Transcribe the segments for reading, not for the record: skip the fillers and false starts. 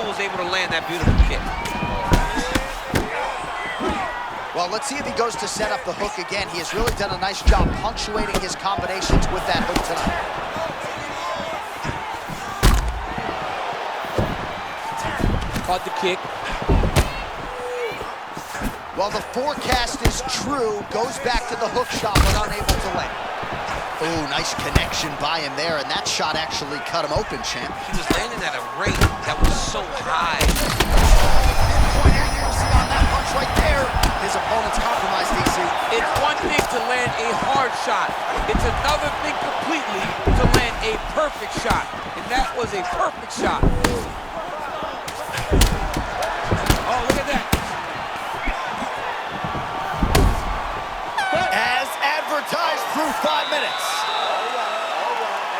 was able to land that beautiful kick. Well, let's see if he goes to set up the hook again. He has really done a nice job punctuating his combinations with that hook tonight. Caught the kick. Well, the forecast is true. Goes back to the hook shot, but unable to land. Oh, nice connection by him there, and that shot actually cut him open, champ. He was landing at a rate that was so high. Point accuracy on that punch right there. His opponent's compromised, DC. It's one thing to land a hard shot. It's another thing completely to land a perfect shot. And that was a perfect shot. Oh, look at that. As advertised through 5 minutes.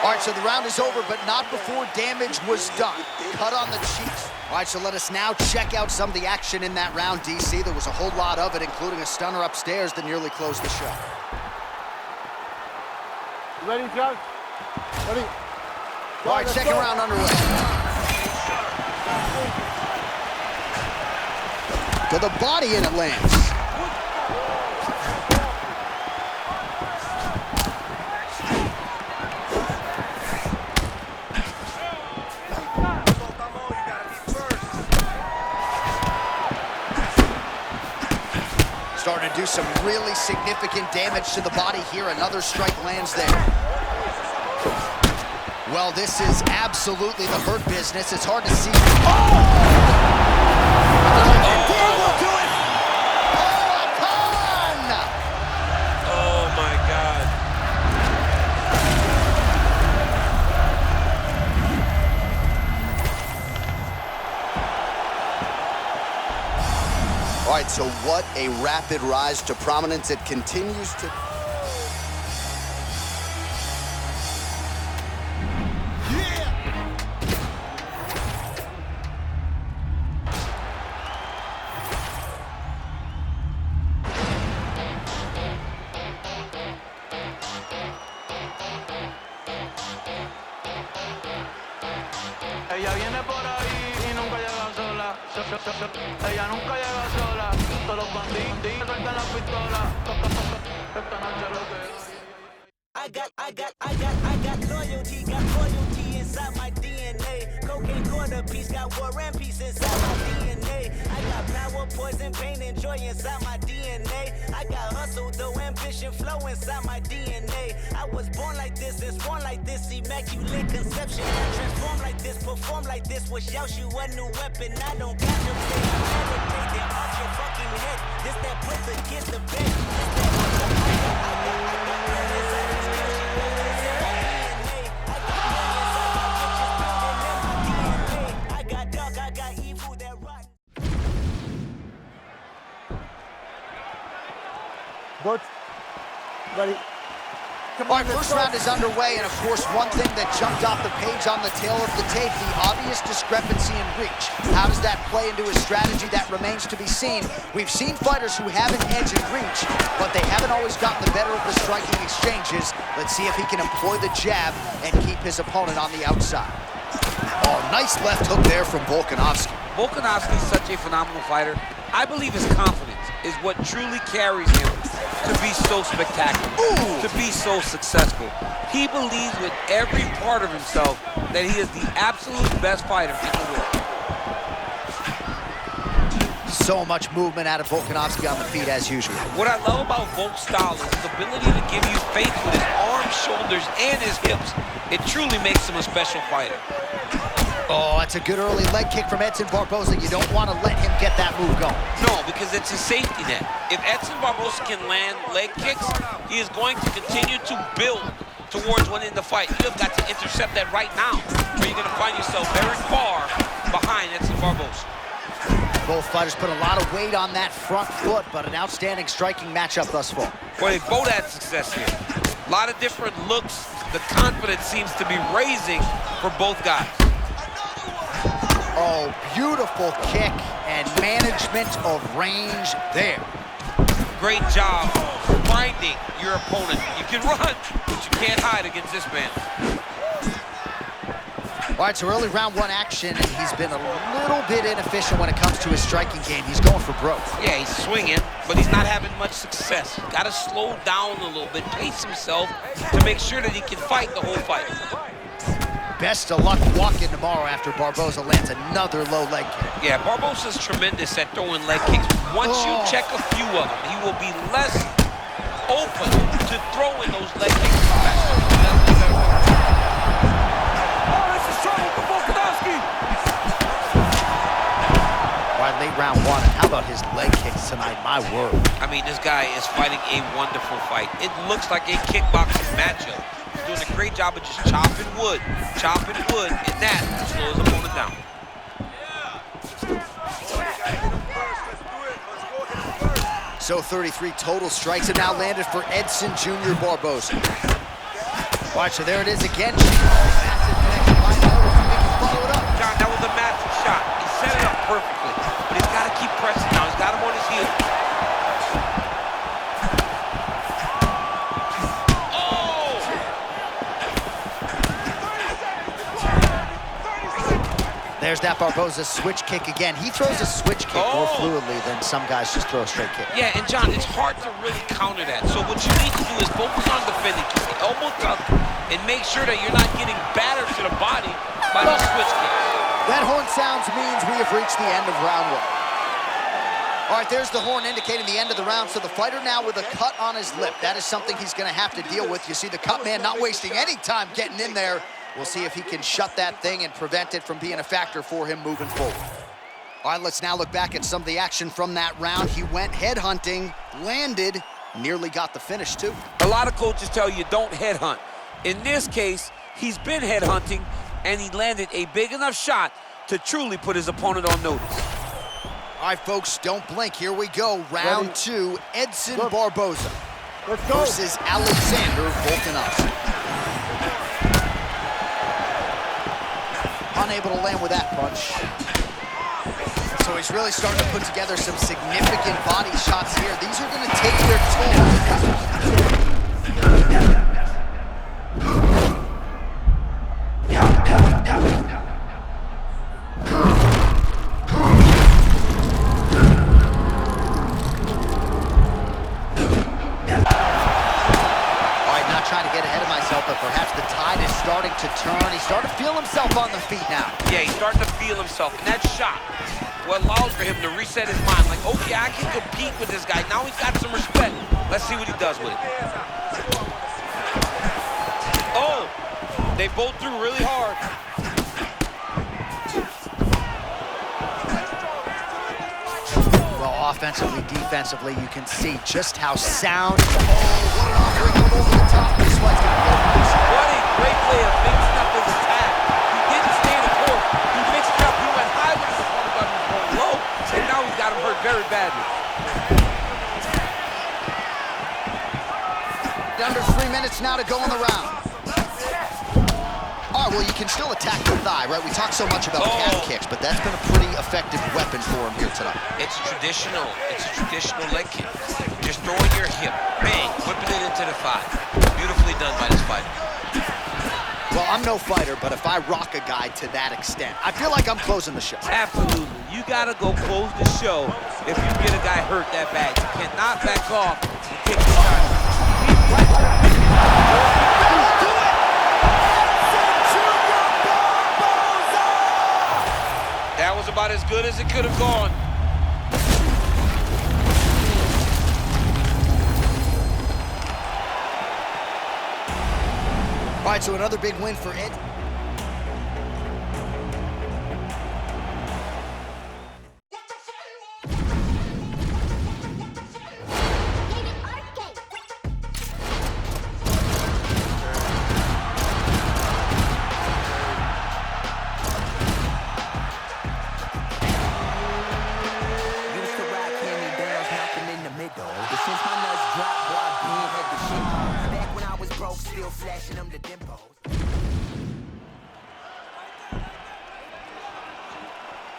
All right, so the round is over, but not before damage was done. Cut on the cheeks. All right, so let us now check out some of the action in that round, DC. There was a whole lot of it, including a stunner upstairs that nearly closed the show. Ready, Judge? Ready? All right, second round underway. To the body, and it lands. Starting to do some really significant damage to the body here. Another strike lands there. Well, this is absolutely the hurt business. It's hard to see. Will do it. Oh, my God. All right, so what a rapid rise to prominence. It continues to... Ella viene por ahí y nunca llega sola. Ella nunca llega sola. Todos los bandidos sueltan las pistolas. Esta noche lo que... I got loyalty inside my DNA. Cocaine quarter piece, got war and peace inside my DNA. I got power, poison, pain, and joy inside my DNA. I got hustle, though, ambition, flow inside my DNA. I was born like this and sworn like this, immaculate conception. Transform like this, perform like this, wish out you a new weapon. I don't contemplate, I meditate, then off your fucking head. This that put the kid to bed. This that I got Butch, ready? All right, first round is underway, and of course, one thing that jumped off the page on the tail of the tape, the obvious discrepancy in reach. How does that play into a strategy that remains to be seen? We've seen fighters who have an edge in reach, but they haven't always gotten the better of the striking exchanges. Let's see if he can employ the jab and keep his opponent on the outside. Oh, nice left hook there from Volkanovski. Volkanovski is such a phenomenal fighter. I believe his confidence is what truly carries him to be so spectacular, to be so successful. He believes with every part of himself that he is the absolute best fighter in the world. So much movement out of Volkanovski on the feet as usual. What I love about Volk's style is his ability to give you faith with his arms, shoulders, and his hips. It truly makes him a special fighter. Oh, that's a good early leg kick from Edson Barboza. You don't want to let him get that move going. No, because it's a safety net. If Edson Barboza can land leg kicks, he is going to continue to build towards winning the fight. You have got to intercept that right now, or you're going to find yourself very far behind Edson Barboza. Both fighters put a lot of weight on that front foot, but an outstanding striking matchup thus far. Well, they both had success here. A lot of different looks. The confidence seems to be raising for both guys. Oh, beautiful kick and management of range there. Great job finding your opponent. You can run, but you can't hide against this man. All right, so early round one action, and he's been a little bit inefficient when it comes to his striking game. He's going for broke. Yeah, he's swinging, but he's not having much success. Got to slow down a little bit, pace himself to make sure that he can fight the whole fight. Best of luck walking tomorrow after Barboza lands another low leg kick. Yeah, Barboza's tremendous at throwing leg kicks. Once you check a few of them, he will be less open to throwing those leg kicks. Late round one, and how about his leg kicks tonight? My word. I mean, this guy is fighting a wonderful fight. It looks like a kickboxing matchup. He's doing a great job of just chopping wood, and that slows his opponent down. So 33 total strikes have now landed for Edson Jr. Barboza. All right, so there it is again. Massive connection by Barboza. He can follow it up. John, that was a massive shot. He set it up perfectly. But he's got to keep pressing now. He's got him on his heels. Oh! There's that Barboza switch kick again. He throws a switch kick more fluidly than some guys just throw a straight kick. Yeah, and John, it's hard to really counter that. So what you need to do is focus on defending, keep the elbow tucked, and make sure that you're not getting battered to the body by those switch kicks. That horn sounds means we have reached the end of round one. All right, there's the horn indicating the end of the round. So the fighter now with a cut on his lip. That is something he's going to have to deal with. You see the cut man not wasting any time getting in there. We'll see if he can shut that thing and prevent it from being a factor for him moving forward. All right, let's now look back at some of the action from that round. He went headhunting, landed, nearly got the finish too. A lot of coaches tell you don't headhunt. In this case, he's been headhunting, and he landed a big enough shot to truly put his opponent on notice. All right, folks, don't blink. Here we go. Round two, Edson Barboza versus Alexander Volkanovski. Unable to land with that punch. So he's really starting to put together some significant body shots here. These are going to take their toll. But perhaps the tide is starting to turn. He's starting to feel himself on the feet now. Yeah, he's starting to feel himself. And that shot, what allows for him to reset his mind. Like, okay, I can compete with this guy. Now he's got some respect. Let's see what he does with it. Oh, they both threw really hard. Well, offensively, defensively, you can see just how sound. Oh, what an offering over the top. This one's going to get loose. What a great way of mixing up his attack. He didn't stay in the court. He mixed it up. He went high with his opponent, got him going low, and now he's got him hurt very badly. Under 3 minutes now to go in the round. All right, well, you can still attack the thigh, right? We talk so much about calf kicks, but that's been a pretty effective weapon for him here tonight. It's a traditional leg kick. Just throwing your hip, bang, whipping it into the thigh. Beautifully done by this fighter. Well, I'm no fighter, but if I rock a guy to that extent, I feel like I'm closing the show. Absolutely. You gotta go close the show if you get a guy hurt that bad. You cannot back off and take the shot. That was about as good as it could have gone. All right, so another big win for Ed.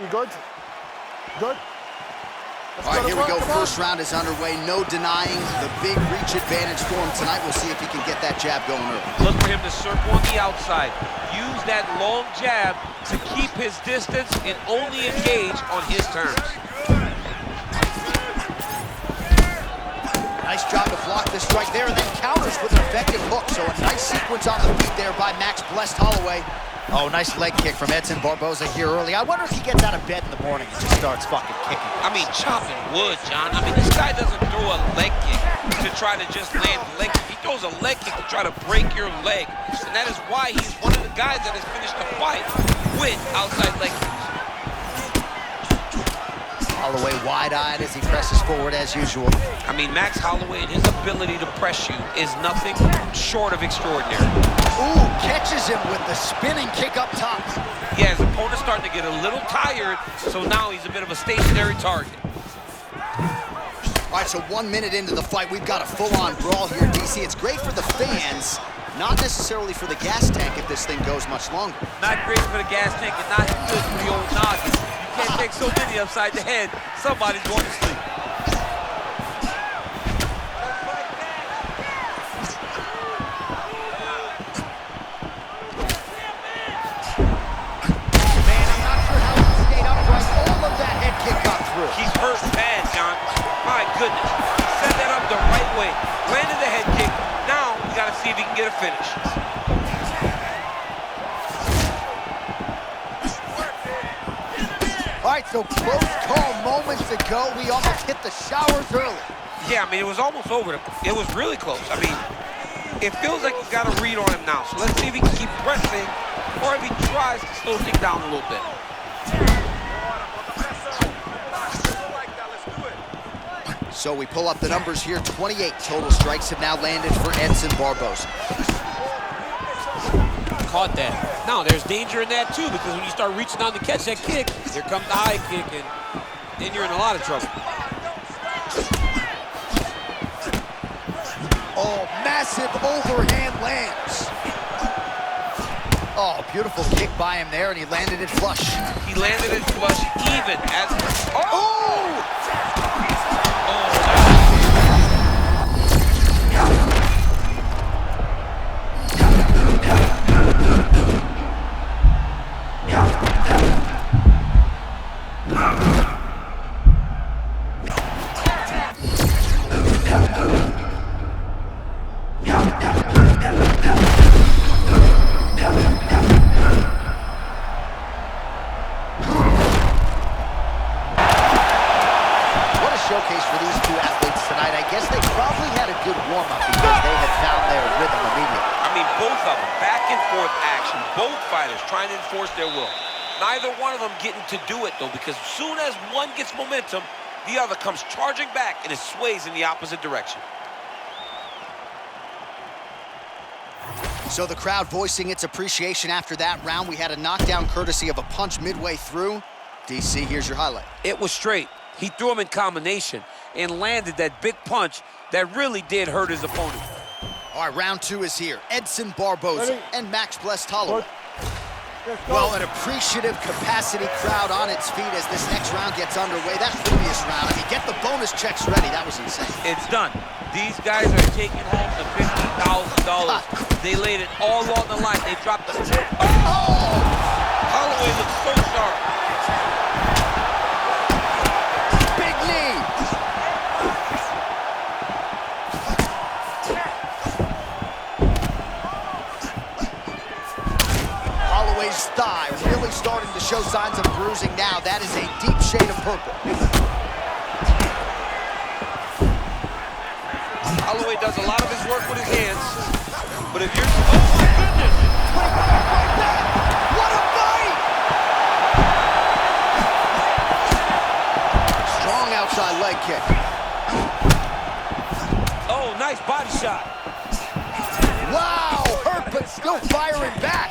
You good? Good? All right, here we go. First round is underway. No denying the big reach advantage for him tonight. We'll see if he can get that jab going early. Look for him to circle on the outside. Use that long jab to keep his distance and only engage on his terms. Nice job to block this strike there, and then counters with an effective hook. So a nice sequence on the feet there by Max Blessed Holloway. Oh, nice leg kick from Edson Barboza here early. I wonder if he gets out of bed in the morning and just starts fucking kicking. I mean, chopping wood, John. I mean, this guy doesn't throw a leg kick to try to just land the leg kick. He throws a leg kick to try to break your leg. And that is why he's one of the guys that has finished the fight with outside leg kicks. Holloway wide-eyed as he presses forward as usual. I mean, Max Holloway and his ability to press you is nothing short of extraordinary. Ooh, catches him with the spinning kick up top. Yeah, his opponent's starting to get a little tired, so now he's a bit of a stationary target. All right, so 1 minute into the fight, we've got a full-on brawl here, DC. It's great for the fans, not necessarily for the gas tank if this thing goes much longer. Not great for the gas tank and not good for the old noggin. You can't take so many upside the head. Somebody's going to sleep. Man, I'm not sure how he stayed upright. All of that head kick got through. He's hurt bad, John. My goodness. Set that up the right way. Landed the head kick. Now, we got to see if he can get a finish. All right, so close call moments ago. We almost hit the showers early. Yeah, I mean, it was almost over. It was really close. I mean, it feels like he's got a read on him now. So let's see if he can keep pressing or if he tries to slow things down a little bit. So we pull up the numbers here. 28 total strikes have now landed for Edson Barboza. Caught that. Now, there's danger in that, too, because when you start reaching down to catch that kick, here comes the high kick, and then you're in a lot of trouble. Oh, massive overhand lands. Oh, beautiful kick by him there, and he landed it flush. He landed it flush even as... Oh! Showcase for these two athletes tonight. I guess they probably had a good warm-up because they had found their rhythm immediately. I mean, both of them, back and forth action, both fighters trying to enforce their will. Neither one of them getting to do it, though, because as soon as one gets momentum, the other comes charging back and it sways in the opposite direction. So the crowd voicing its appreciation after that round. We had a knockdown courtesy of a punch midway through. DC, here's your highlight. It was straight. He threw him in combination and landed that big punch that really did hurt his opponent. All right, round two is here. Edson Barboza and Max Blessed Holloway. Let's go. Well, an appreciative capacity crowd on its feet as this next round gets underway. That previous round, I mean, get the bonus checks ready. That was insane. It's done. These guys are taking home the $50,000. They laid it all on the line. They dropped the... Oh! Holloway looks so sharp. Big knee. Holloway's thigh really starting to show signs of bruising now. That is a deep shade of purple. Holloway does a lot of his work with his hands, but if you're... Oh, my goodness! What a fight! Strong outside leg kick. Oh, nice body shot. Wow, hurt but still firing back.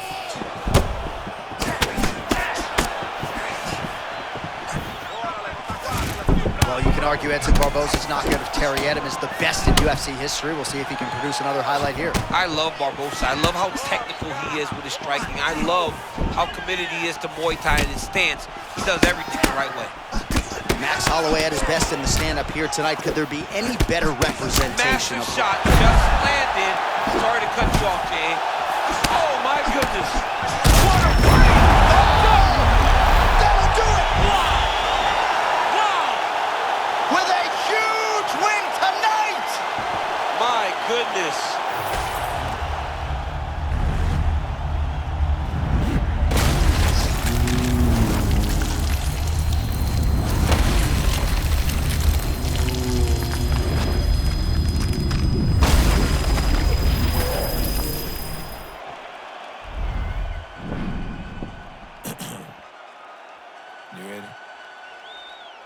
Well, you can argue Edson Barboza's knockout of Terry Edom is the best in UFC history. We'll see if he can produce another highlight here. I love Barboza. I love how technical he is with his striking. I love how committed he is to Muay Thai and his stance. He does everything the right way. Max Holloway at his best in the stand-up here tonight. Could there be any better representation Massive of shot just landed. Sorry to cut you off, Jay. Oh, my goodness. What a fight! That'll do it! Wow! Wow! With a huge win tonight! My goodness. You ready?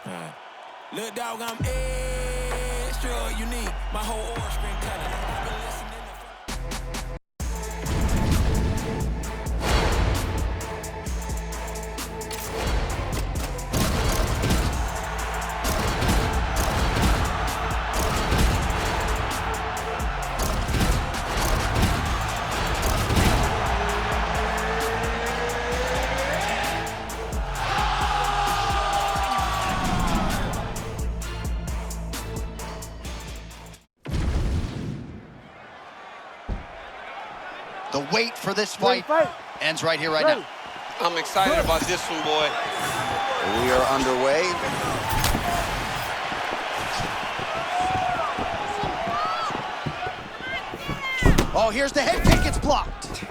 Alright. Look, dog, I'm extra unique. My whole aura screen color. I've been listening to... The wait for this fight ends right here, right now. I'm excited about this one, boy. We are underway. Oh, here's the head kick. It's blocked.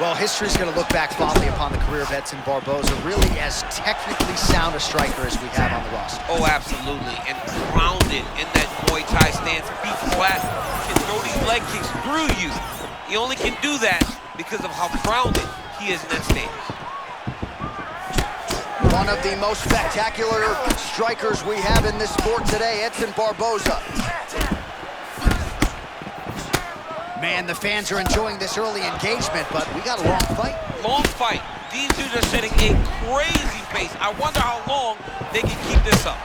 Well, history's going to look back fondly upon the career of Edson Barboza, really as technically sound a striker as we have on the roster. Oh, absolutely. And grounded in that Muay Thai stance, feet flat, can throw these leg kicks through you. He only can do that because of how grounded he is in that stance. One of the most spectacular strikers we have in this sport today, Edson Barboza. Man, the fans are enjoying this early engagement, but we got a long fight. Long fight. These dudes are setting a crazy pace. I wonder how long they can keep this up.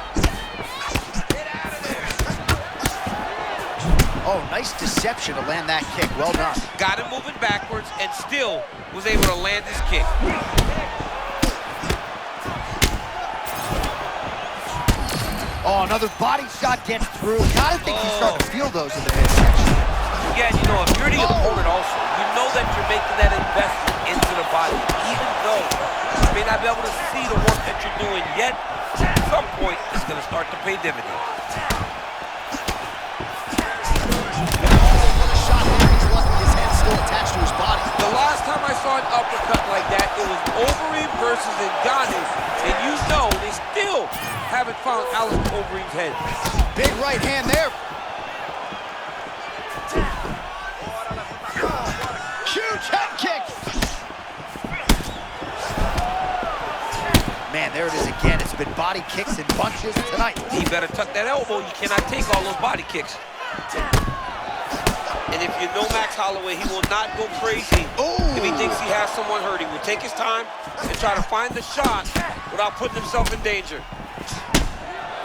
Oh, nice deception to land that kick. Well done. Got him moving backwards and still was able to land his kick. Oh, another body shot gets through. Gotta think you start to feel those in the midsection. Yeah, you know, if you're the opponent also, you know that you're making that investment into the body, even though you may not be able to see the work that you're doing yet, at some point, it's going to start to pay dividends. Shot there, he's lucky his hand's still attached to his body. The last time I saw an uppercut like that, it was Overeem versus Ngannou, and you know they still haven't found Alistair Overeem's head. Big right hand there. Huge head kick. Man, there it is again. It's been body kicks and punches tonight. He better tuck that elbow. You cannot take all those body kicks. And if you know Max Holloway, he will not go crazy if he thinks he has someone hurt. He will take his time and try to find the shot without putting himself in danger.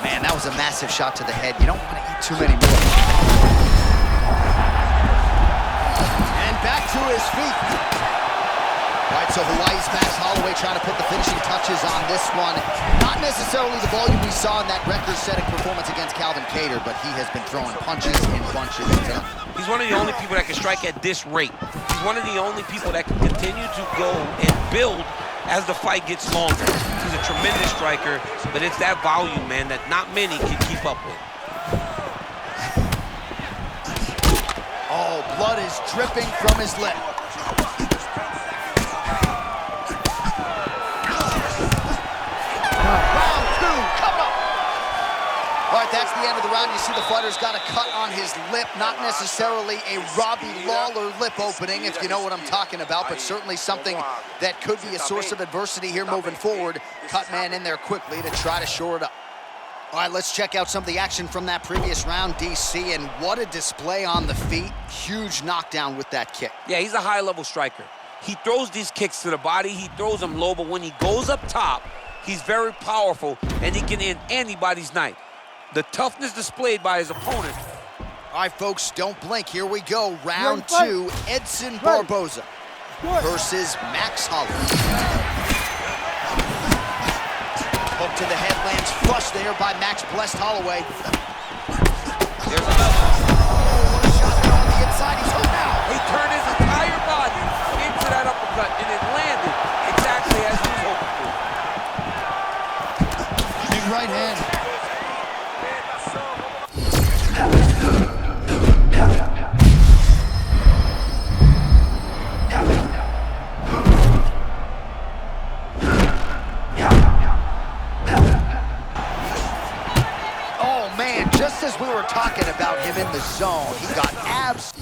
Man, that was a massive shot to the head. You don't want to eat too many more. And back to his feet. All right, so Hawaii's Max Holloway trying to put the finishing touches on this one. Not necessarily the volume we saw in that record-setting performance against Calvin Kattar, but he has been throwing punches in bunches tonight. He's one of the only people that can strike at this rate. He's one of the only people that can continue to go and build as the fight gets longer. He's a tremendous striker, but it's that volume, man, that not many can keep up with. Oh, blood is dripping from his lip. Round two, coming up. All right, that's the end of the round. You see the fighter's got a cut on his lip, not necessarily a Robbie Lawler lip opening, if you know what I'm talking about, but certainly something that could be a source of adversity here moving forward. Cut man in there quickly to try to shore it up. All right, let's check out some of the action from that previous round, DC, and what a display on the feet. Huge knockdown with that kick. Yeah, he's a high-level striker. He throws these kicks to the body, he throws them low, but when he goes up top, He's very powerful, and he can end anybody's night. The toughness displayed by his opponent. All right, folks, don't blink. Here we go. Round two, Edson Barboza versus Max Holloway. Hook to the head lands flush there by Max Blessed Holloway. There's another. What a shot there on the inside. He's hooked now. He turned his entire body into that uppercut, and it landed exactly as he was hoping for. Big right hand. Oh, man, just as we were talking about him in the zone, he got abs.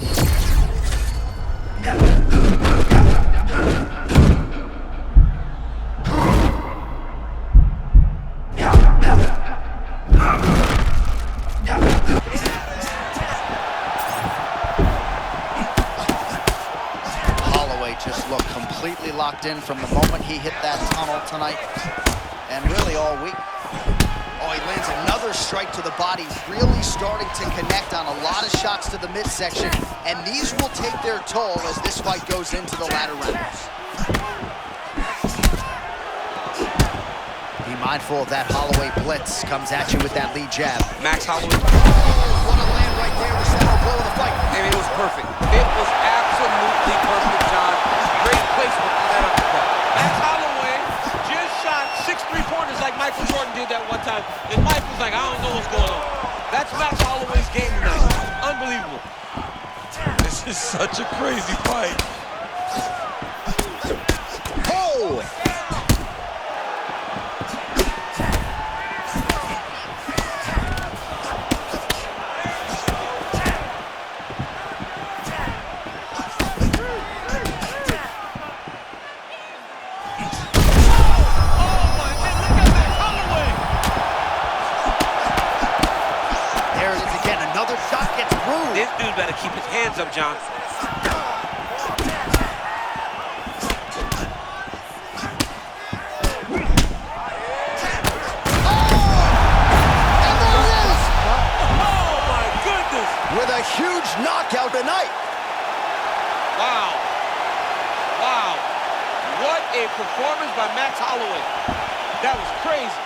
Holloway just looked completely locked in from the moment he hit that tunnel tonight, and really all week. Oh, he lands another strike to the body, really starting to connect on a lot of shots to the midsection, and these will take their toll as this fight goes into the latter rounds. Be mindful of that Holloway blitz. Comes at you with that lead jab. Max Holloway. What a land right there, the center blow of the fight. I mean, it was perfect. It was absolutely perfect, John. Great placement for that uppercut. Max Holloway just shot 6 3-pointers like Michael Jordan did that one time. And Mike was like, I don't know what's going on. That's Max Holloway's game tonight. Unbelievable. This is such a crazy fight. Oh! This dude better keep his hands up, John. With a huge knockout tonight. Wow. Wow. What a performance by Max Holloway. That was crazy.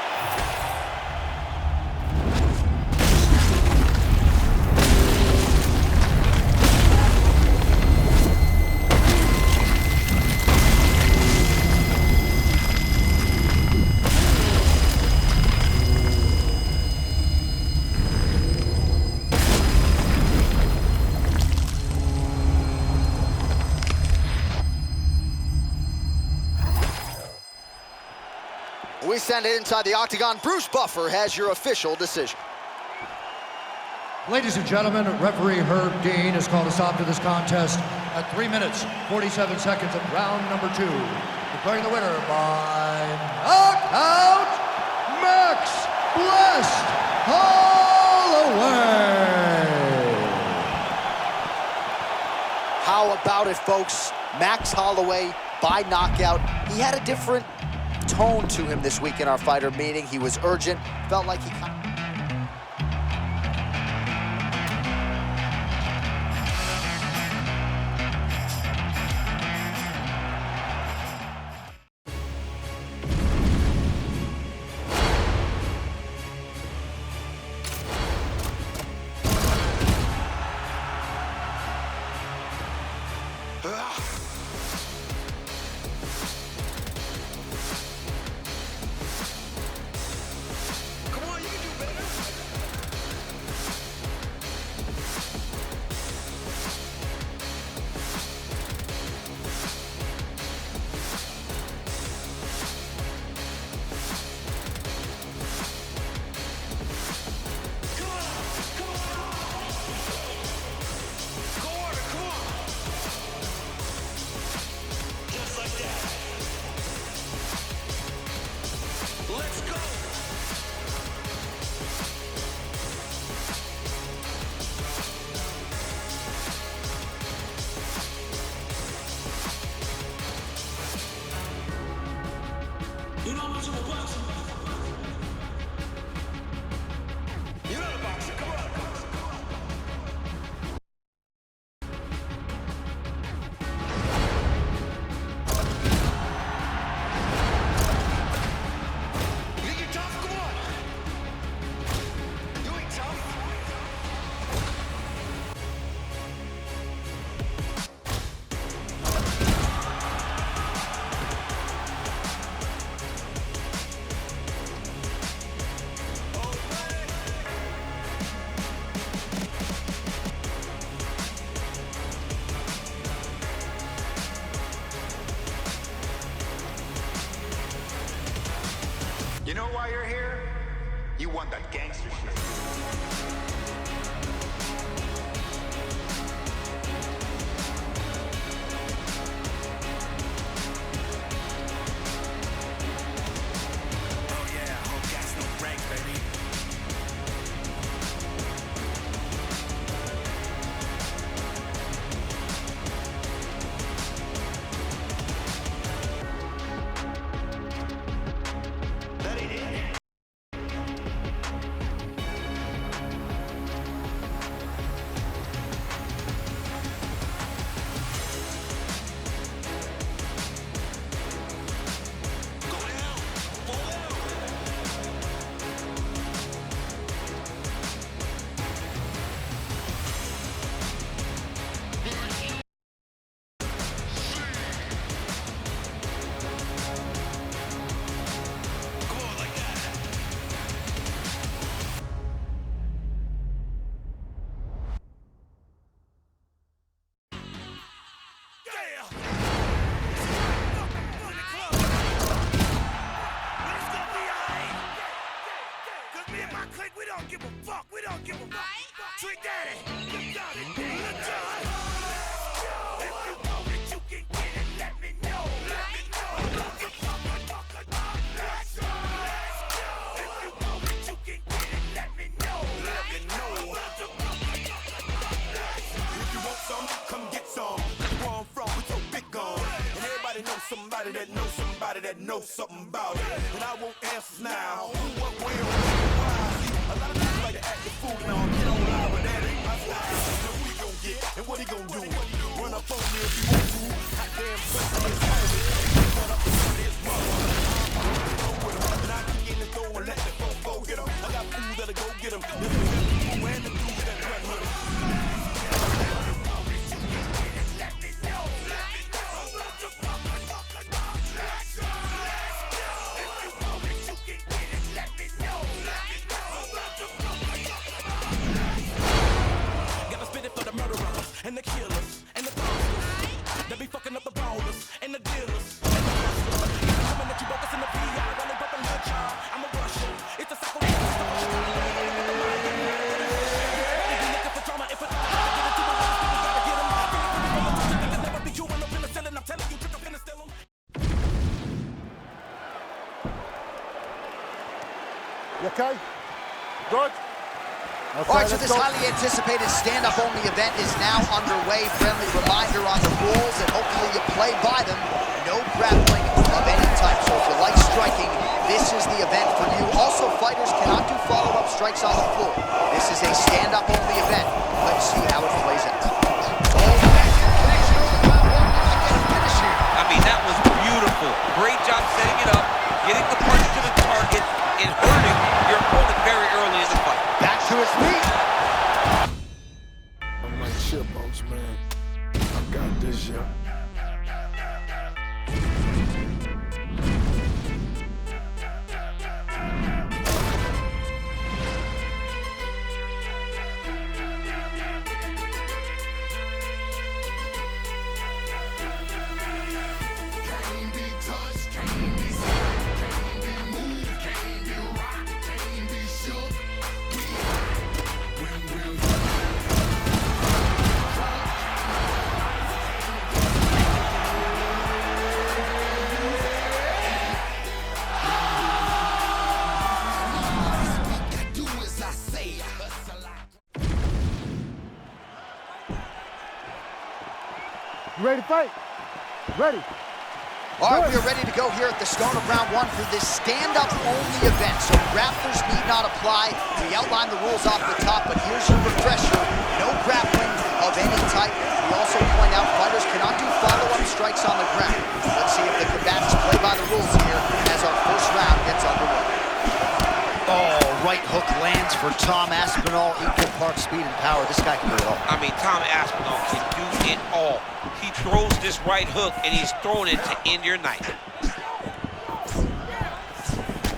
We send it inside the octagon. Bruce Buffer has your official decision. Ladies and gentlemen, referee Herb Dean has called a stop to this contest at 3 minutes, 47 seconds of round number 2. Declaring the winner by knockout, Max Blessed Holloway. How about it, folks? Max Holloway by knockout. He had a different tone to him this week in our fighter meeting. He was urgent, felt like he Come on, you can do better. You know why you're here? You want that gangster shit. Somebody that knows something about it. And I won't answer now. Who, what, where, why? A lot of people like to act the fool now. Get on live, but that ain't my style. So who he gon' get and what he gon' do? Run up on me if you want to. Hot damn pussy is heavy. Run up on his mother. And I can get in the door and let the folks go get him. I got food that'll go get him. This is the random dude that run with him. And the killers, and the busters, they be fucking up the ballers, and the dealers, and the hustlers. Coming at you bogus in the PI, while they bumping her child. I'm a Russian, it's a cycle. They be looking for drama, if it's get into my life, you gotta get them. They can never be you when I'm penicillin, I'm telling you, trick penicillin. You okay? Good? All right, so this highly anticipated stand-up only event is now underway. Friendly reminder on the rules, and hopefully you play by them. No grappling of any type. So if you like striking, this is the event for you. Also, fighters cannot do follow-up strikes on the floor. This is a stand-up only event. Let's see how it plays out. I mean, that was beautiful. Great job setting it up, getting the punch to the target, and hurting your opponent very early in the fight. Back to his feet. I'm like chipmunks, man. I got this, yeah. You ready to fight? Ready. All right, we are ready to go here at the start of round one for this stand-up only event. So grapplers need not apply. We outlined the rules off the top, but here's your refresher. No grappling of any type. We also point out fighters cannot do follow-up strikes on the ground. Let's see if the combatants play by the rules here as our first round gets underway. Oh, right hook lands for Tom Aspinall. Equal parts speed and power. This guy can do it all. I mean, Tom Aspinall can do it all. He throws this right hook, and he's throwing it to end your night.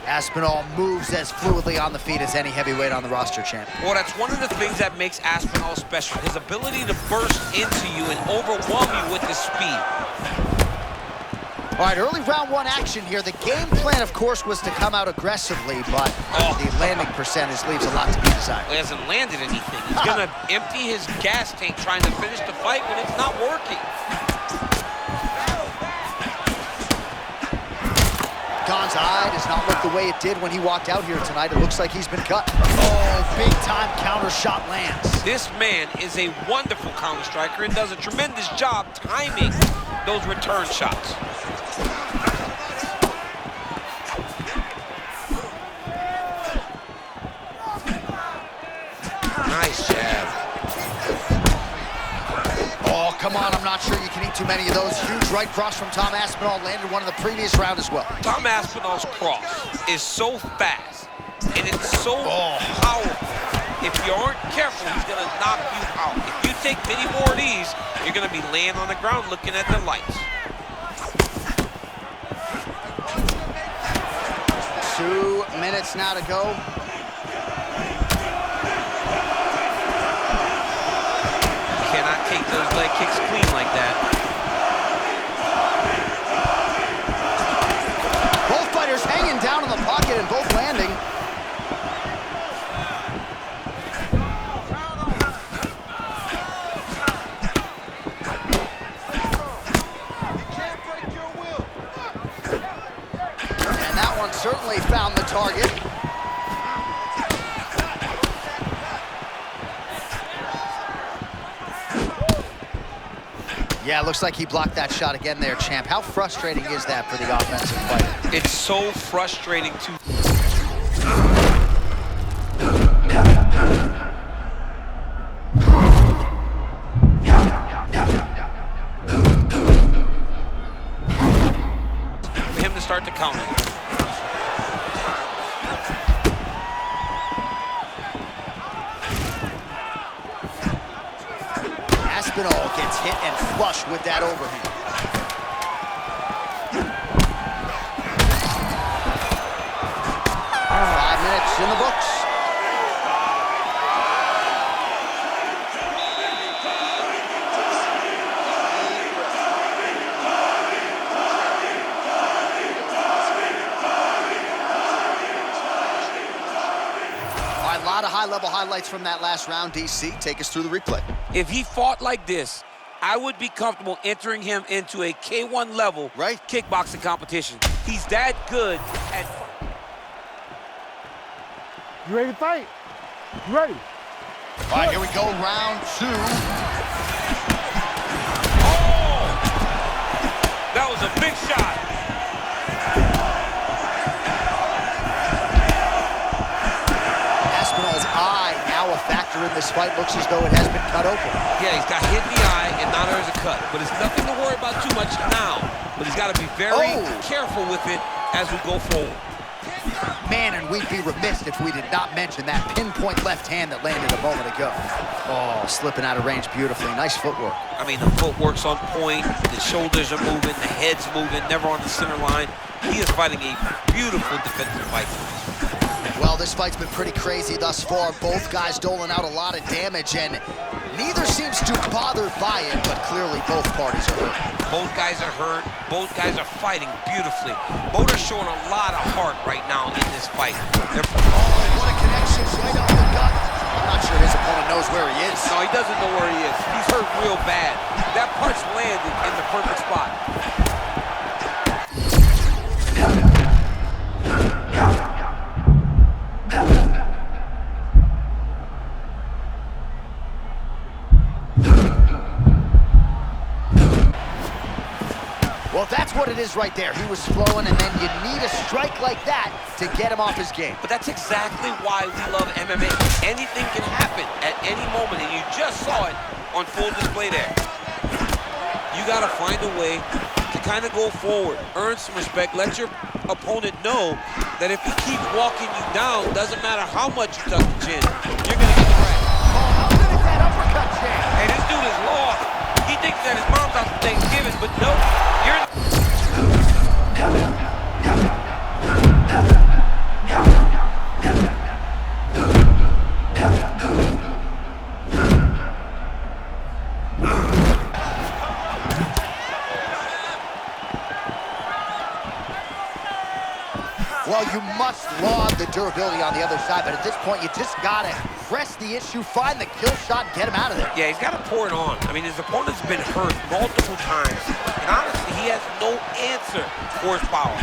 Aspinall moves as fluidly on the feet as any heavyweight on the roster, champ. Well, that's one of the things that makes Aspinall special. His ability to burst into you and overwhelm you with his speed. All right, early round one action here. The game plan, of course, was to come out aggressively, but the landing percentage leaves a lot to be desired. He hasn't landed anything. He's going to empty his gas tank trying to finish the fight when it's not working. Khan's eye does not look the way it did when he walked out here tonight. It looks like he's been cut. Oh, big time counter shot lands. This man is a wonderful counter striker and does a tremendous job timing those return shots. Nice jab. Oh, come on, I'm not sure you can eat too many of those. Huge right cross from Tom Aspinall, landed one in the previous round as well. Tom Aspinall's cross is so fast, and it's so powerful. If you aren't careful, he's gonna knock you out. If you take many more of these, you're gonna be laying on the ground looking at the lights. 2 minutes now to go. Cannot take those leg kicks clean like that. Both fighters hanging down in the pocket and both landing. And that one certainly found the target. Yeah, it looks like he blocked that shot again there, champ. How frustrating is that for the offensive fighter? It's so frustrating to... for him to start to counter. Aspinall gets hit and flush with that overhand. Five minutes in the books. All right, a lot of high-level highlights from that last round, DC. Take us through the replay. If he fought like this, I would be comfortable entering him into a K1 level kickboxing competition. He's that good at... You ready to fight? You ready? All right, here we go, round two. Oh! That was a big shot. Aspinall's eye now a factor in this fight. Looks as though it has been cut open. Yeah, he's got hit in the eye, and now there's a cut. But it's nothing to worry about too much now. But he's got to be very careful with it as we go forward. Man, and we'd be remiss if we did not mention that pinpoint left hand that landed a moment ago. Oh, slipping out of range beautifully. Nice footwork. I mean, the footwork's on point, the shoulders are moving, the head's moving, never on the center line. He is fighting a beautiful defensive fight. Well, this fight's been pretty crazy thus far. Both guys doling out a lot of damage, and neither seems too bothered by it, but clearly both parties are hurt. Both guys are hurt. Both guys are fighting beautifully. Both are showing a lot of heart right now in this fight. What a connection right off the gut. I'm not sure his opponent knows where he is. No, he doesn't know where he is. He's hurt real bad. That punch landed in the perfect spot. Well, that's what it it is right there. He was flowing, and then you need a strike like that to get him off his game. But that's exactly why we love MMA. Anything can happen at any moment, and you just saw it on full display there. You got to find a way to kind of go forward, earn some respect, let your opponent know that if he keeps walking you down, doesn't matter how much you tuck the chin, you're going to get the rag. Oh, how good is that uppercut jam? Hey, this dude is lost. He thinks that his mom's out for Thanksgiving, but no, you're... Well, you must laud the durability on the other side, but at this point, you just gotta press the issue, find the kill shot, and get him out of there. Yeah, he's got to pour it on. I mean, his opponent's been hurt multiple times, and honestly, he has no answer for his power.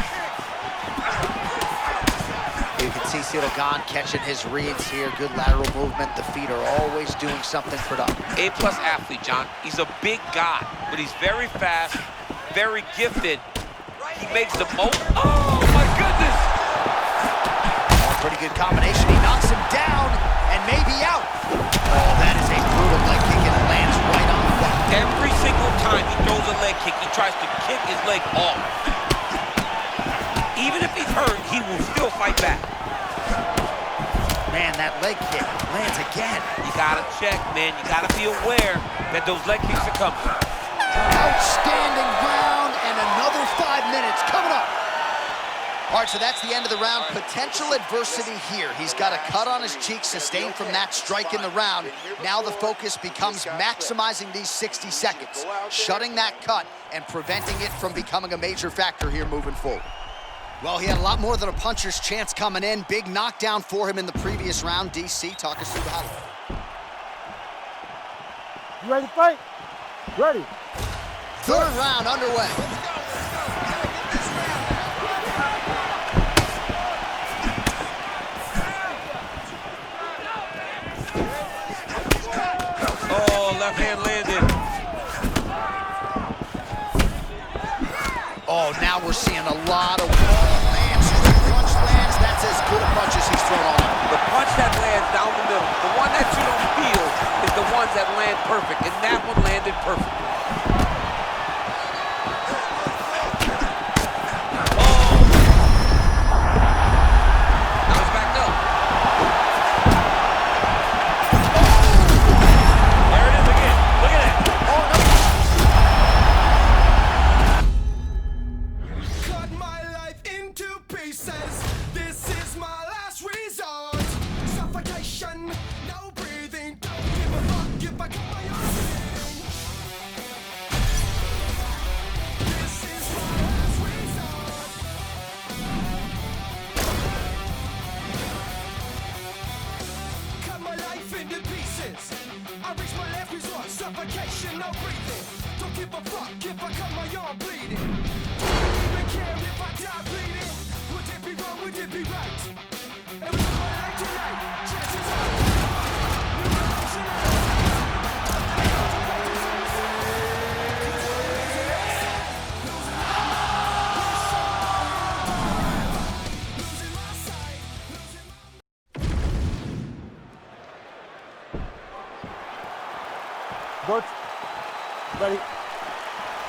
You can see Ciryl Gane catching his reads here. Good lateral movement. The feet are always doing something productive. A-plus athlete, John. He's a big guy, but he's very fast, very gifted. He makes the most. Oh, my goodness! Pretty good combination. He knocks him down and maybe out. Oh, that is a brutal leg kick, and it lands right on the butt. Every single time he throws a leg kick, he tries to kick his leg off. Even if he's hurt, he will still fight back. Man, that leg kick lands again. You gotta check, man. You gotta be aware that those leg kicks are coming. Outstanding round, and another 5 minutes coming up. All right, so that's the end of the round. Potential adversity here. He's got a cut on his cheek sustained from that strike in the round. Now the focus becomes maximizing these 60 seconds, shutting that cut and preventing it from becoming a major factor here moving forward. Well, he had a lot more than a puncher's chance coming in. Big knockdown for him in the previous round. DC, talk us through the highlight. You ready to fight? Ready. Third round underway. Oh, left hand landed. Oh, now we're seeing a lot of lands. Punch lands, that's as good a punch as he's thrown all night. The punch that lands down the middle, the one that you don't feel is the ones that land perfect, and that one landed perfect. Suffocation, no breathing. Don't give a fuck if I cut my arm bleeding. Don't even care if I die bleeding. Would it be wrong? Would it be right? And with my life tonight, chances are new emotion. Coach, ready.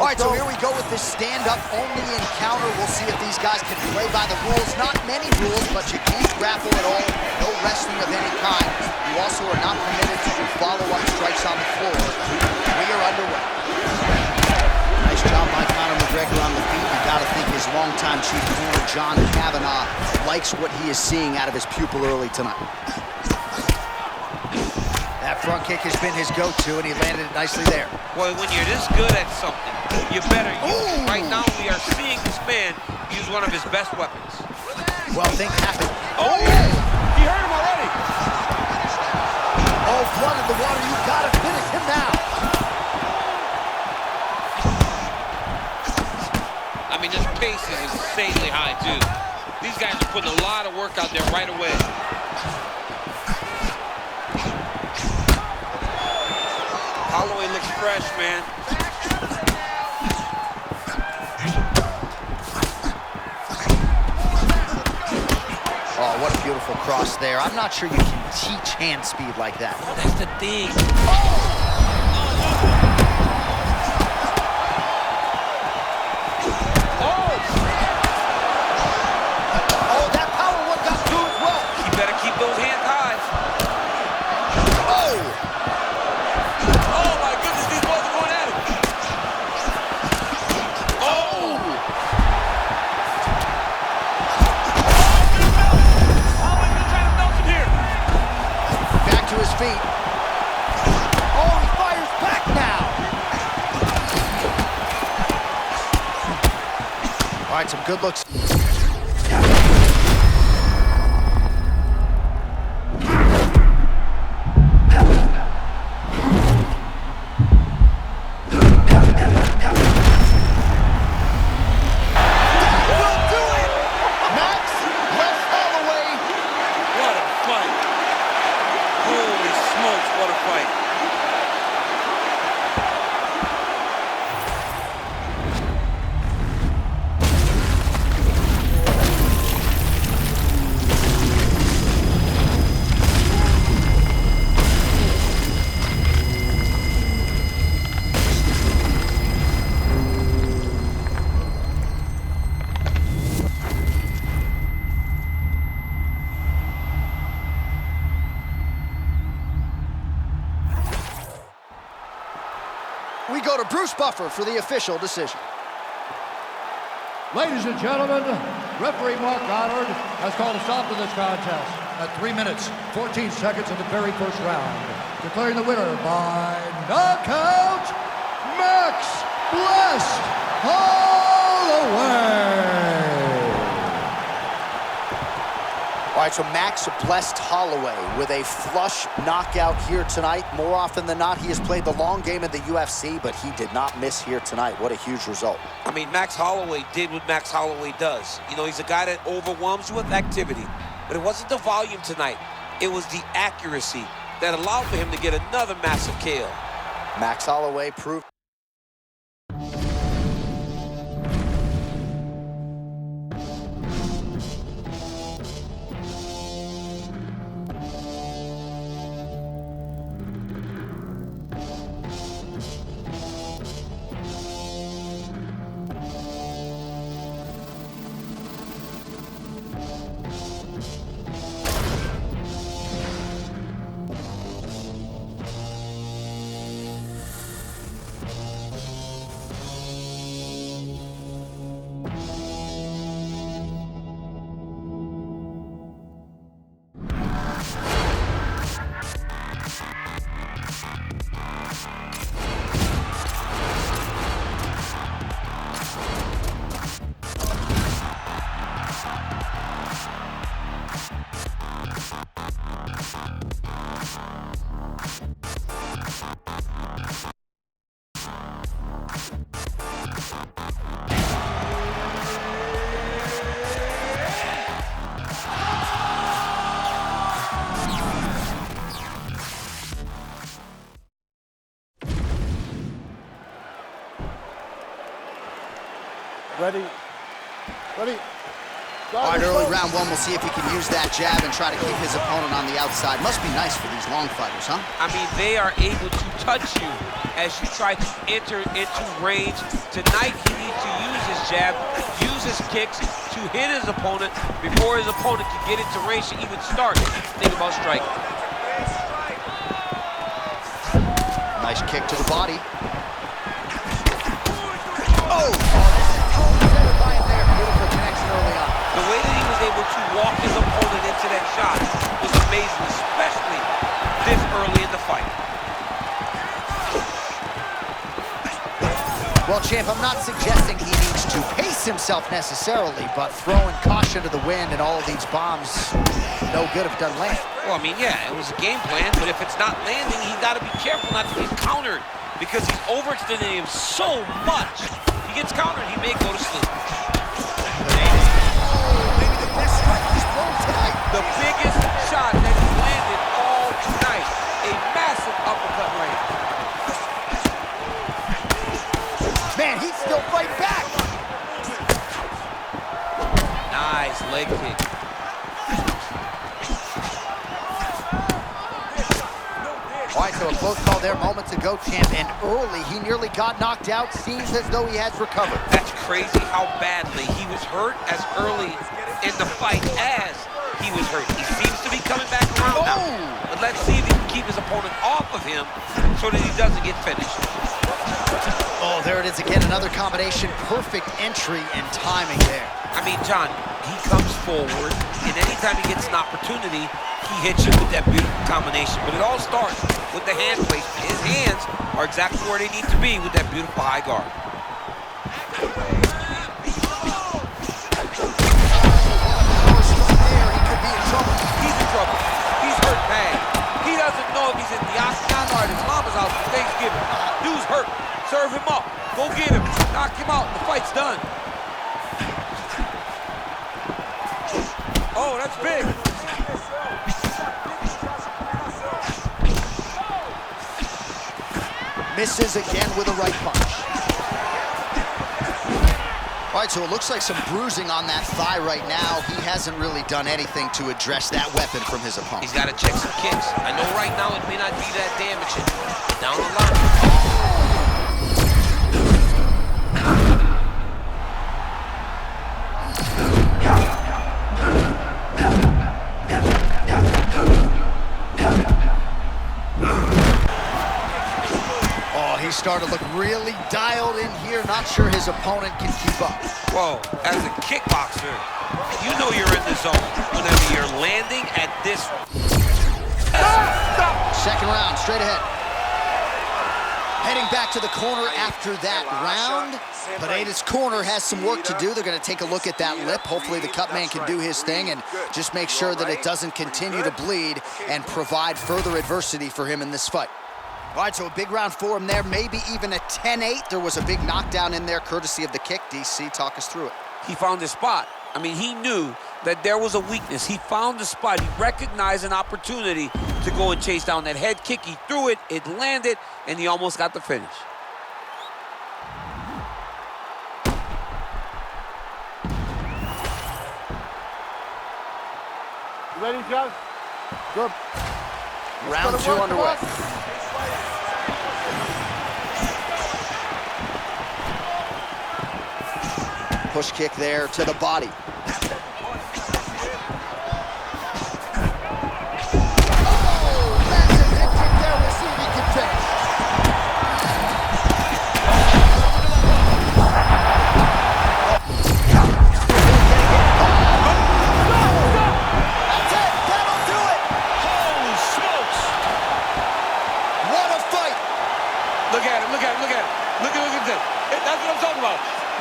All right, so here we go with this stand-up only encounter. We'll see if these guys can play by the rules. Not many rules, but you can't grapple at all. No wrestling of any kind. You also are not permitted to do follow-up strikes on the floor. We are underway. Nice job by Conor McGregor on the feet. You gotta think his longtime chief corner, John Kavanagh, likes what he is seeing out of his pupil early tonight. That front kick has been his go-to, and he landed it nicely there. Boy, when you're this good at something, you better use it. Right now, we are seeing this man use one of his best weapons. Well, things happen. Oh, he hurt him already. Oh, blood in the water. You gotta finish him now. I mean, this pace is insanely high, too. These guys are putting a lot of work out there right away. Holloway looks fresh, man. beautiful cross there. I'm not sure you can teach hand speed like that. That's the thing. Oh, that power one got through as well. He better keep those hands high. Oh! Oh my goodness, these boys are going at it. Oh! Back to his feet. Oh, he fires back now. All right, some good looks. We go to Bruce Buffer for the official decision. Ladies and gentlemen, referee Mark Goddard has called a stop to this contest at 3 minutes, 14 seconds of the very first round, declaring the winner by knockout, Max Blessed Holloway. All right, so Max Blessed Holloway with a flush knockout here tonight. More often than not, he has played the long game in the UFC, but he did not miss here tonight. What a huge result. I mean, Max Holloway did what Max Holloway does. You know, he's a guy that overwhelms you with activity. But it wasn't the volume tonight. It was the accuracy that allowed for him to get another massive KO. Max Holloway proved. Ready? Ready? All right, early round one, we'll see if he can use that jab and try to keep his opponent on the outside. Must be nice for these long fighters, huh? I mean, they are able to touch you as you try to enter into range. Tonight, he needs to use his jab, use his kicks to hit his opponent before his opponent can get into range to even start. Think about striking. Nice kick to the body. Oh! Beautiful connection early on. The way that he was able to walk his opponent into that shot was amazing, especially this early in the fight. Well, champ, I'm not suggesting he needs to pace himself necessarily, but throwing caution to the wind and all of these bombs, no good if it doesn't land. Well, I mean, yeah, it was a game plan, but if it's not landing, he's got to be careful not to get countered because he's overextending him so much. If he gets countered, he may go to sleep. The biggest shot that he's landed all night. A massive uppercut land. Man, he's still fighting back. Nice leg kick. All right, so a close call there moments ago, champ, and early he nearly got knocked out. Seems as though he has recovered. That's crazy how badly he was hurt as early in the fight as he was hurt. He seems to be coming back around now. But let's see if he can keep his opponent off of him so that he doesn't get finished. Oh, there it is again, another combination. Perfect entry and timing there. I mean, John, he comes forward, and anytime he gets an opportunity, he hits you with that beautiful combination. But it all starts with the hand placement. His hands are exactly where they need to be with that beautiful high guard. He's in trouble. He's hurt bad. He doesn't know if he's in the octagon or at his mama's house for Thanksgiving. Dude's hurt. Serve him up. Go get him. Knock him out. The fight's done. Oh, that's big. Misses again with a right punch. All right, so it looks like some bruising on that thigh right now. He hasn't really done anything to address that weapon from his opponent. He's got to check some kicks. I know right now it may not be that damaging. Down the line. He started to look really dialed in here. Not sure his opponent can keep up. Whoa, as a kickboxer, you know you're in the zone whenever you're landing at this. Second round, straight ahead. Heading back to the corner after that round. Pineda's corner has some work to do. They're going to take a look at that lip. Hopefully the cut man can do his thing and just make sure that it doesn't continue to bleed and provide further adversity for him in this fight. All right, so a big round for him there, maybe even a 10-8. There was a big knockdown in there, courtesy of the kick. DC, talk us through it. He found his spot. I mean, he knew that there was a weakness. He found the spot. He recognized an opportunity to go and chase down that head kick. He threw it, it landed, and he almost got the finish. You ready, John? Good. Round two underway. Push kick there to the body.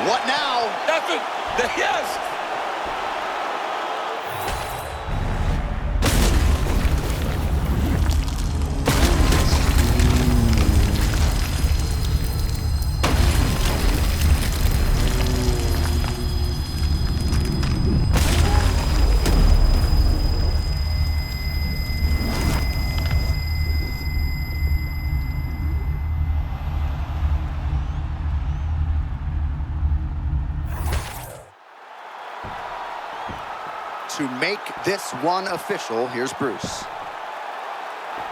What now? That's it. Yes. To make this one official, here's Bruce.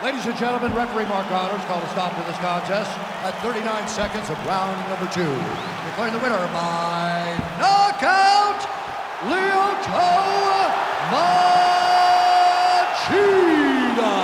Ladies and gentlemen, referee Mark Honors called a stop to this contest at 39 seconds of round number 2. Declaring the winner by knockout, Lyoto Machida.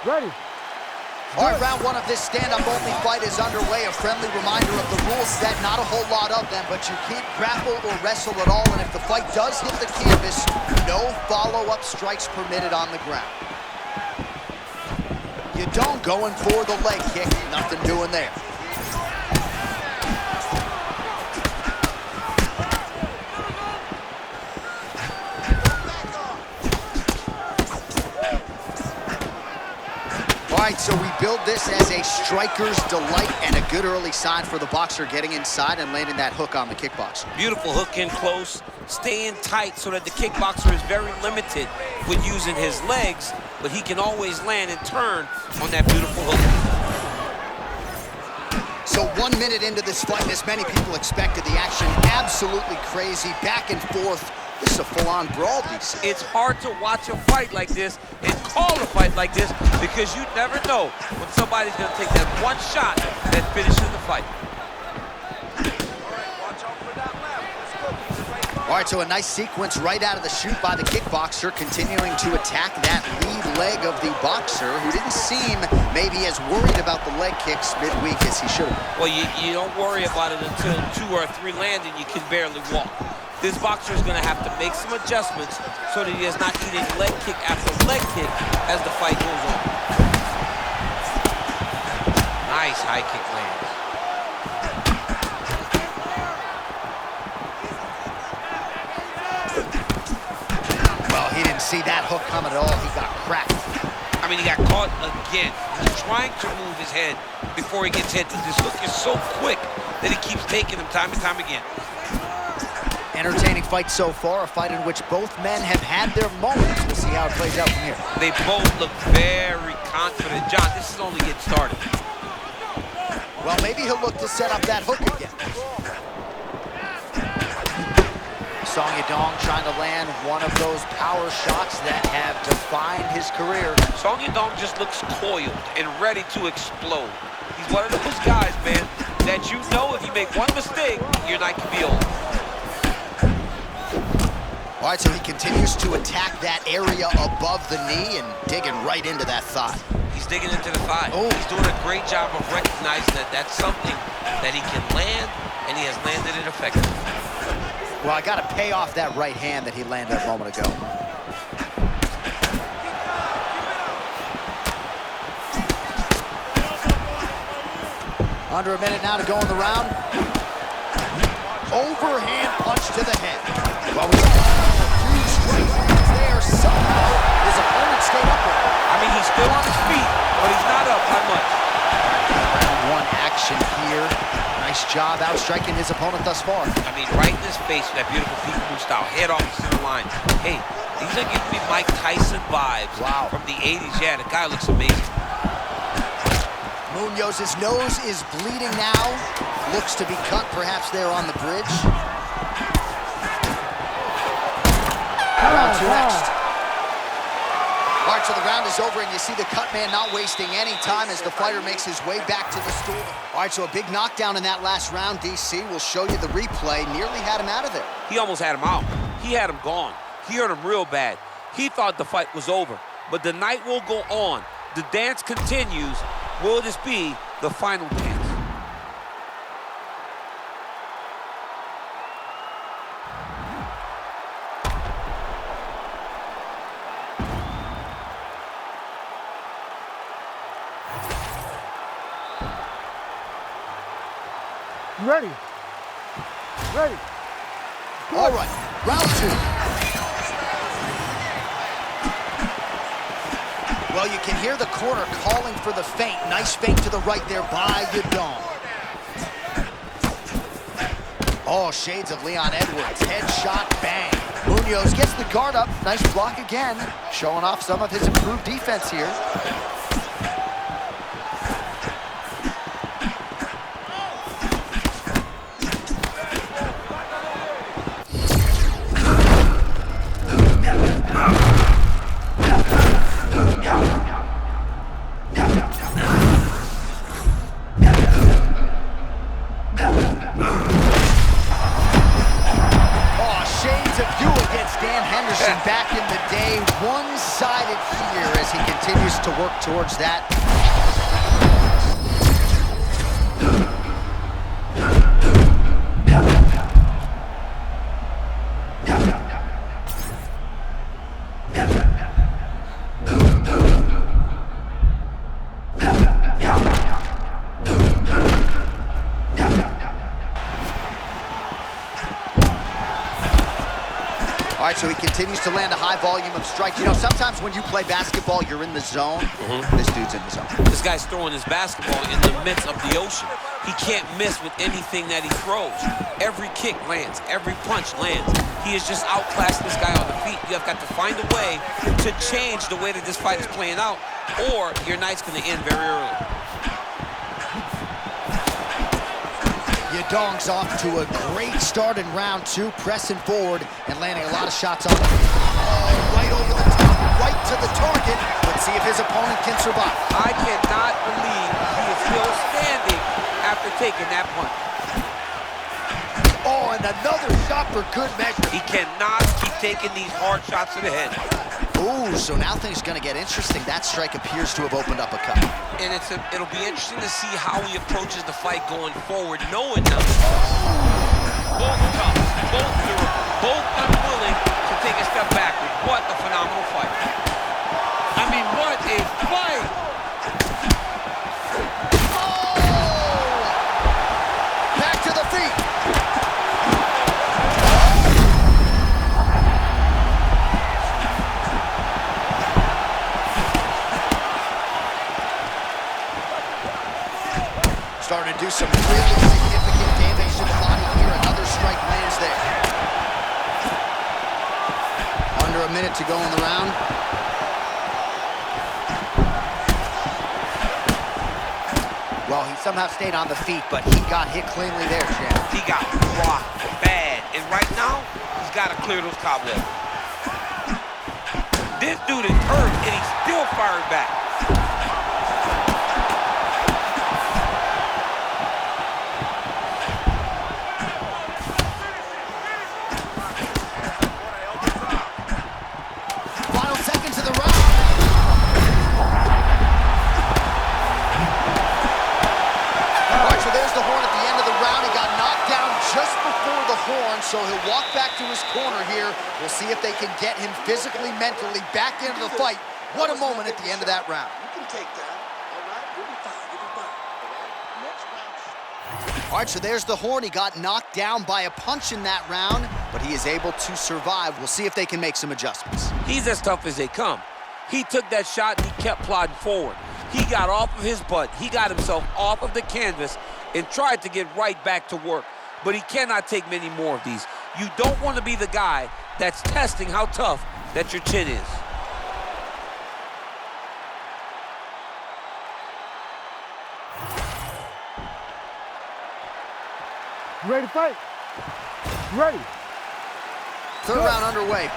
Ready. All right, round one of this stand-up-only fight is underway. A friendly reminder of the rules set, not a whole lot of them, but you can't grapple or wrestle at all, and if the fight does hit the canvas, no follow-up strikes permitted on the ground. You don't going for the leg kick, nothing doing there. All right, so we build this as a striker's delight and a good early sign for the boxer getting inside and landing that hook on the kickboxer. Beautiful hook in close, staying tight so that the kickboxer is very limited with using his legs, but he can always land and turn on that beautiful hook. So 1 minute into this fight, as many people expected, the action absolutely crazy, back and forth. This is a full-on brawl, DC. It's hard to watch a fight like this and call a fight like this because you never know when somebody's going to take that one shot that finishes the fight. All right, so a nice sequence right out of the chute by the kickboxer, continuing to attack that lead leg of the boxer, who didn't seem maybe as worried about the leg kicks midweek as he should have. Well, you don't worry about it until 2 or 3 land and you can barely walk. This boxer is going to have to make some adjustments so that he is not eating leg kick after leg kick as the fight goes on. Nice high kick lands. Well, he didn't see that hook coming at all. He got cracked. I mean, he got caught again. He's trying to move his head before he gets hit. This hook is so quick that he keeps taking him time and time again. Entertaining fight so far, a fight in which both men have had their moments. We'll see how it plays out from here. They both look very confident. John, this is only getting started. Well, maybe he'll look to set up that hook again. Song Yadong trying to land one of those power shots that have defined his career. Song Yadong just looks coiled and ready to explode. He's one of those guys, man, that you know if you make one mistake, your night can be over. All right, so he continues to attack that area above the knee and digging right into that thigh. He's digging into the thigh. Oh. He's doing a great job of recognizing that that's something that he can land, and he has landed it effectively. Well, I got to pay off that right hand that he landed a moment ago. Under a minute now to go in the round. Overhand punch to the head. Well, we saw a huge straight hands there. Somehow, his opponent stayed upright. I mean, he's still on his feet, but he's not up by much. Round one action here. Nice job outstriking his opponent thus far. I mean, right in his face with that beautiful peekaboo style. Head off the center line. Hey, these are giving me Mike Tyson vibes. Wow. From the 80s. Yeah, the guy looks amazing. Munoz's nose is bleeding now. Looks to be cut, perhaps there on the bridge. Round two next. All right, so the round is over, and you see the cut man not wasting any time as the fighter makes his way back to the stool. All right, so a big knockdown in that last round. DC will show you the replay. Nearly had him out of there. He almost had him out. He had him gone. He hurt him real bad. He thought the fight was over, but the night will go on. The dance continues. Will this be the final dance? Ready. Ready. All right, round two. Well, you can hear the corner calling for the feint. Nice feint to the right there by Yadong. Oh, shades of Leon Edwards. Headshot, bang. Munoz gets the guard up. Nice block again. Showing off some of his improved defense here. Back in the day, one-sided here as he continues to work work towards that. All right, so he continues to land a high volume of strikes. You know, sometimes when you play basketball, you're in the zone. This dude's in the zone. This guy's throwing his basketball in the midst of the ocean. He can't miss with anything that he throws. Every kick lands, every punch lands. He has just outclassed this guy on the feet. You have got to find a way to change the way that this fight is playing out, or your night's gonna end very early. Yadong's off to a great start in round 2, pressing forward and landing a lot of shots on the feet. Oh, right over the top, right to the target. Let's see if his opponent can survive. I cannot believe he is still standing after taking that punch. Oh, and another shot for good measure. He cannot keep taking these hard shots to the head. Ooh, so now things are going to get interesting. That strike appears to have opened up a cut. And it'll be interesting to see how he approaches the fight going forward, knowing now both tough, both durable, both unwilling to take a step backward. What a phenomenal fight. I mean, what a fight! Oh! Back to the feet. Starting to do some really significant damage to the body here. Another strike lands there. Under a minute to go in the round. Well, he somehow stayed on the feet, but he got hit cleanly there, champ. He got rocked bad. And right now, he's got to clear those cobwebs. This dude is hurt, and he's still firing back. Final seconds of the round. All right, so there's the horn at the end of the round. He got knocked down just before the horn, so he'll walk back to his corner here. We'll see if they can get him physically, mentally back into the fight. What a moment at the end of that round. You can take that. All right, you'll be fine. You'll be fine. All right, next round. All right, so there's the horn. He got knocked down by a punch in that round, but he is able to survive. We'll see if they can make some adjustments. He's as tough as they come. He took that shot and he kept plodding forward. He got off of his butt. He got himself off of the canvas and tried to get right back to work. But he cannot take many more of these. You don't want to be the guy that's testing how tough that your chin is. You ready to fight? You ready? Third round underway.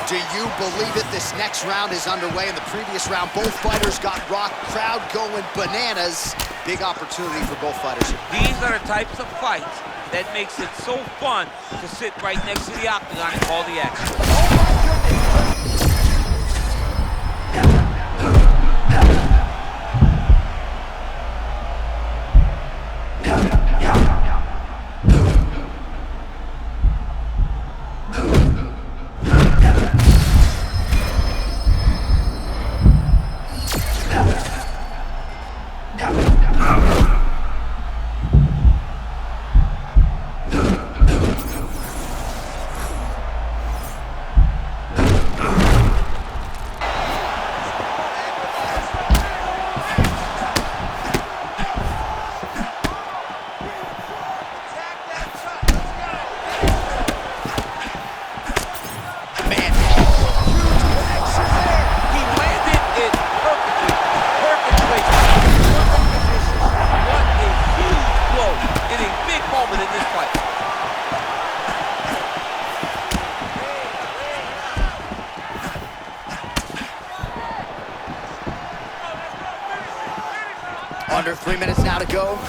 Do you believe it? This next round is underway. In the previous round, both fighters got rocked. Crowd going bananas. Big opportunity for both fighters here. These are the types of fights that makes it so fun to sit right next to the octagon and call the action. Under 3 minutes now to go.